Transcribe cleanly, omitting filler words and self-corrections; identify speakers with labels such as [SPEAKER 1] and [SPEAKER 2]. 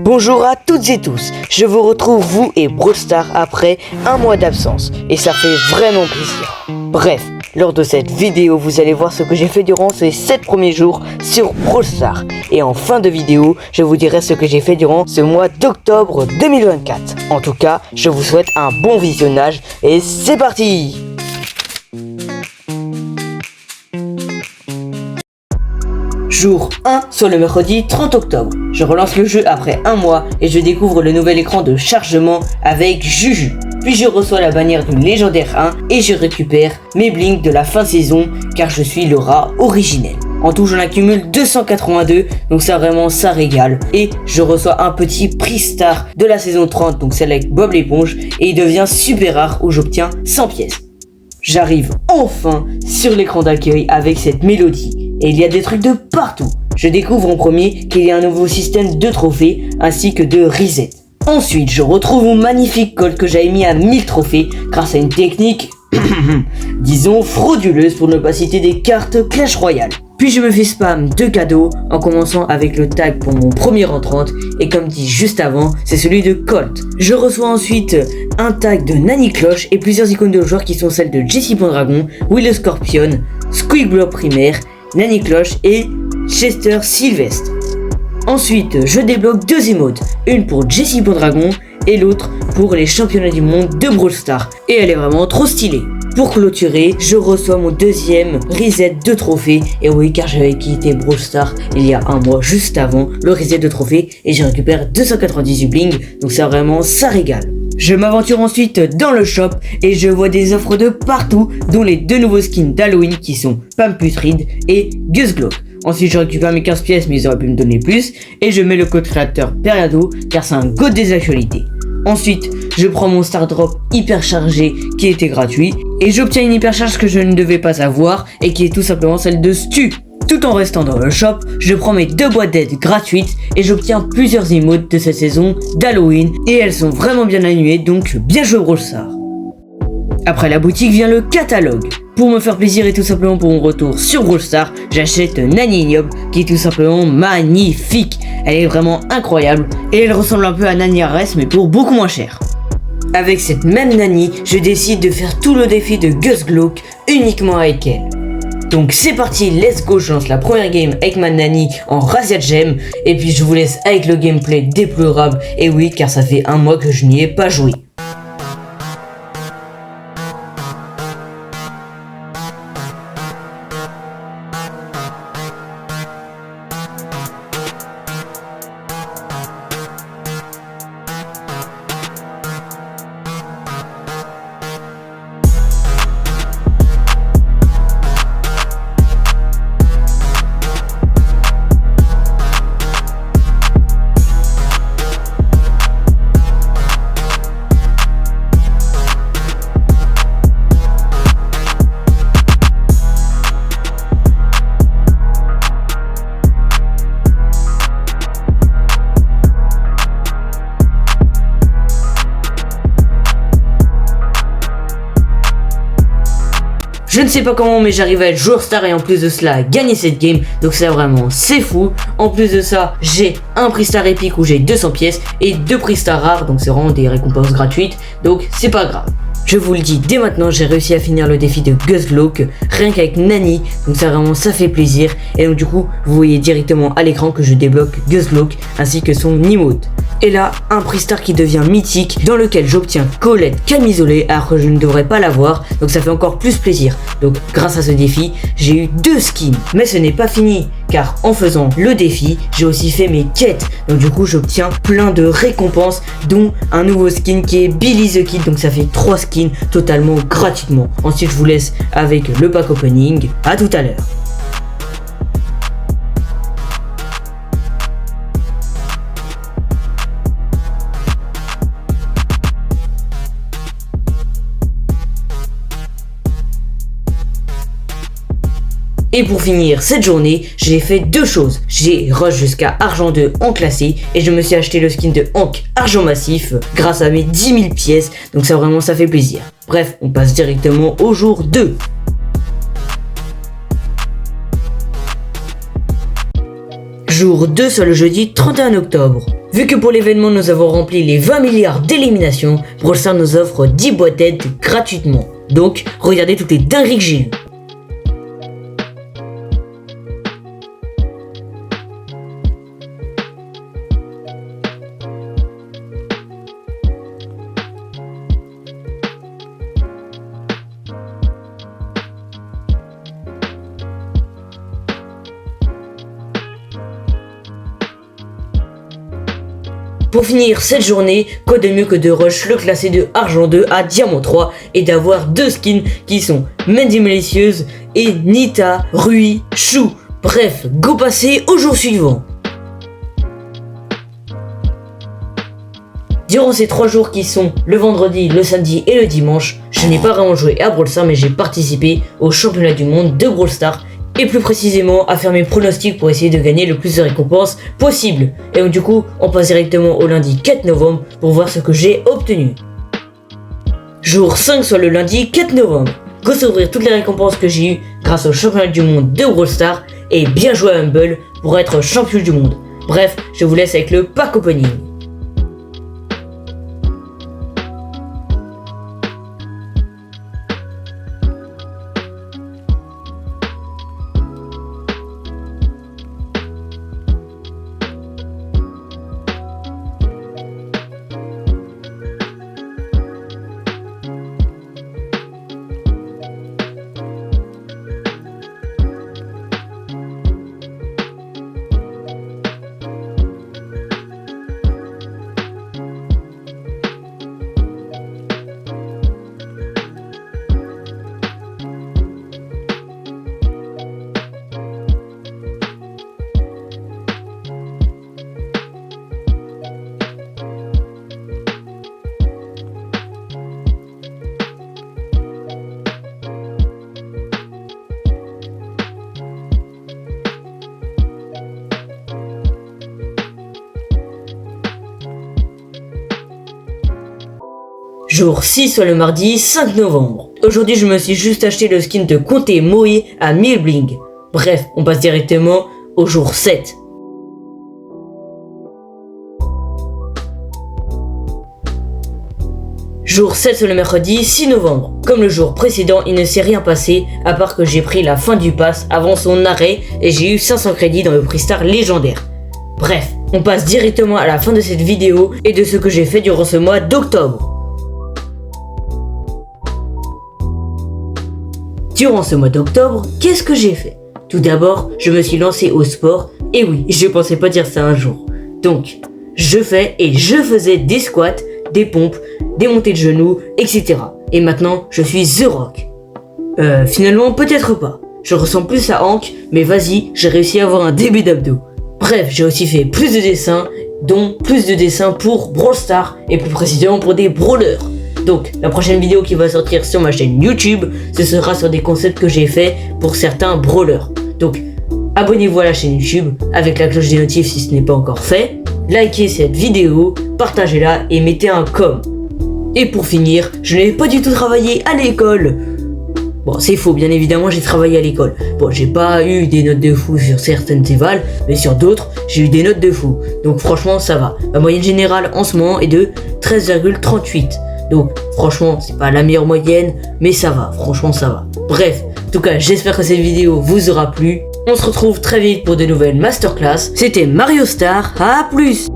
[SPEAKER 1] Bonjour à toutes et tous, je vous retrouve vous et Brawl Stars après un mois d'absence et ça fait vraiment plaisir. Bref, lors de cette vidéo vous allez voir ce que j'ai fait durant ces 7 premiers jours sur Brawl Stars. Et en fin de vidéo, je vous dirai ce que j'ai fait durant ce mois d'octobre 2024. En tout cas, je vous souhaite un bon visionnage et c'est parti! Jour 1 sur le mercredi 30 octobre. Je relance le jeu après un mois et je découvre le nouvel écran de chargement avec Juju. Puis je reçois la bannière du légendaire 1 et je récupère mes blinks de la fin de saison car je suis le rat originel. En tout j'en accumule 282, donc ça vraiment ça régale. Et je reçois un petit prix star de la saison 30, donc celle avec Bob l'éponge, et il devient super rare où j'obtiens 100 pièces. J'arrive enfin sur l'écran d'accueil avec cette mélodie. Et il y a des trucs de partout. Je découvre en premier qu'il y a un nouveau système de trophées ainsi que de reset. Ensuite, je retrouve mon magnifique colt que j'avais mis à 1000 trophées grâce à une technique, disons, frauduleuse pour ne pas citer des cartes Clash Royale. Puis je me fais spam de cadeaux en commençant avec le tag pour mon premier rang 30 et comme dit juste avant, c'est celui de Colt. Je reçois ensuite un tag de Nani Cloche et plusieurs icônes de joueurs qui sont celles de Jessie Pendragon, Will Scorpion, Squiglow Primaire, Nani Cloche et Chester Sylvestre. Ensuite, je débloque 2 emotes, une pour Jessie Pendragon et l'autre pour les championnats du monde de Brawl Stars. Et elle est vraiment trop stylée. Pour clôturer, je reçois mon deuxième reset de trophée. Et oui, car j'avais quitté Brawl Stars il y a un mois juste avant le reset de trophée et je récupère 298 bling, donc ça vraiment ça régale. Je m'aventure ensuite dans le shop et je vois des offres de partout, dont les 2 nouveaux skins d'Halloween qui sont Pam Putride et Gus Glock. Ensuite je récupère mes 15 pièces mais ils auraient pu me donner plus et je mets le code créateur Periado car c'est un go des actualités. Ensuite je prends mon Star Drop hyper chargé qui était gratuit et j'obtiens une hyper charge que je ne devais pas avoir et qui est tout simplement celle de Stu. Tout en restant dans le shop, je prends mes 2 boîtes d'aide gratuites et j'obtiens plusieurs emotes de cette saison d'Halloween et elles sont vraiment bien animées, donc bien joué Brawl Stars. Après la boutique vient le catalogue. Pour me faire plaisir et tout simplement pour mon retour sur Brawl Stars, j'achète Nani Niobe qui est tout simplement magnifique. Elle est vraiment incroyable et elle ressemble un peu à Nani Ares mais pour beaucoup moins cher. Avec cette même Nani, je décide de faire tout le défi de Gus Glock uniquement avec elle. Donc c'est parti, let's go, je lance la première game avec ma Nani en Razia Gem et puis je vous laisse avec le gameplay déplorable, et oui car ça fait un mois que je n'y ai pas joué. Je ne sais pas comment mais j'arrive à être joueur star et en plus de cela gagner cette game, donc c'est fou. En plus de ça j'ai un prix star épique où j'ai 200 pièces et 2 prix star rares, donc c'est vraiment des récompenses gratuites, donc c'est pas grave. Je vous le dis dès maintenant, j'ai réussi à finir le défi de Gus Glock rien qu'avec Nani, donc ça fait plaisir. Et donc du coup vous voyez directement à l'écran que je débloque Gus Glock ainsi que son emote. Et là un prix star qui devient mythique dans lequel j'obtiens Colette camisolée alors que je ne devrais pas l'avoir, donc ça fait encore plus plaisir. Donc grâce à ce défi j'ai eu 2 skins, mais ce n'est pas fini car en faisant le défi j'ai aussi fait mes quêtes, donc du coup j'obtiens plein de récompenses dont un nouveau skin qui est Billy the Kid, donc ça fait 3 skins totalement gratuitement. Ensuite je vous laisse avec le pack opening, à tout à l'heure. Et pour finir cette journée, j'ai fait 2 choses. J'ai rush jusqu'à argent 2 en classé et je me suis acheté le skin de Hank argent massif grâce à mes 10 000 pièces. Donc ça vraiment ça fait plaisir. Bref, on passe directement au jour 2. Jour 2 sur le jeudi 31 octobre. Vu que pour l'événement nous avons rempli les 20 milliards d'éliminations, Brawl Stars nous offre 10 boîtes d'aide gratuitement. Donc, regardez toutes les dingueries que j'ai eues. Pour finir cette journée, quoi de mieux que de rush le classé de Argent 2 à Diamant 3 et d'avoir deux skins qui sont Mandy Malicieuse et Nita Rui Chou. Bref, go passer au jour suivant. Durant ces 3 jours qui sont le vendredi, le samedi et le dimanche, je n'ai pas vraiment joué à Brawl Stars mais j'ai participé au championnat du monde de Brawl Stars. Et plus précisément à faire mes pronostics pour essayer de gagner le plus de récompenses possible. Et donc du coup, on passe directement au lundi 4 novembre pour voir ce que j'ai obtenu. Jour 5 sur le lundi 4 novembre. Go s'ouvrir toutes les récompenses que j'ai eues grâce au championnat du monde de Brawl Stars et bien jouer à Humble pour être champion du monde. Bref, je vous laisse avec le pack opening. Jour 6 sur le mardi 5 novembre. Aujourd'hui je me suis juste acheté le skin de Comté Moe à 1000 bling. Bref, on passe directement au jour 7. Jour 7 sur le mercredi 6 novembre. Comme le jour précédent, il ne s'est rien passé à part que j'ai pris la fin du pass avant son arrêt et j'ai eu 500 crédits dans le prix Star légendaire. Bref, on passe directement à la fin de cette vidéo et de ce que j'ai fait durant ce mois d'octobre. Durant ce mois d'octobre, qu'est-ce que j'ai fait? Tout d'abord, je me suis lancé au sport, et oui, je pensais pas dire ça un jour. Donc, je faisais des squats, des pompes, des montées de genoux, etc. Et maintenant, je suis The Rock. Finalement, peut-être pas. Je ressemble plus à Hank, mais vas-y, j'ai réussi à avoir un début d'abdos. Bref, j'ai aussi fait plus de dessins, dont plus de dessins pour Brawl Stars, et plus précisément pour des brawlers. Donc, la prochaine vidéo qui va sortir sur ma chaîne YouTube, ce sera sur des concepts que j'ai fait pour certains brawlers. Donc, abonnez-vous à la chaîne YouTube avec la cloche des notifs si ce n'est pas encore fait. Likez cette vidéo, partagez-la et mettez un com. Et pour finir, je n'ai pas du tout travaillé à l'école. Bon, c'est faux, bien évidemment, j'ai travaillé à l'école. Bon, j'ai pas eu des notes de fou sur certaines évals, mais sur d'autres, j'ai eu des notes de fou. Donc franchement, ça va. Ma moyenne générale en ce moment est de 13,38. Donc franchement c'est pas la meilleure moyenne mais ça va, franchement ça va. Bref, en tout cas j'espère que cette vidéo vous aura plu. On se retrouve très vite pour de nouvelles masterclass. C'était Mario Star, à plus.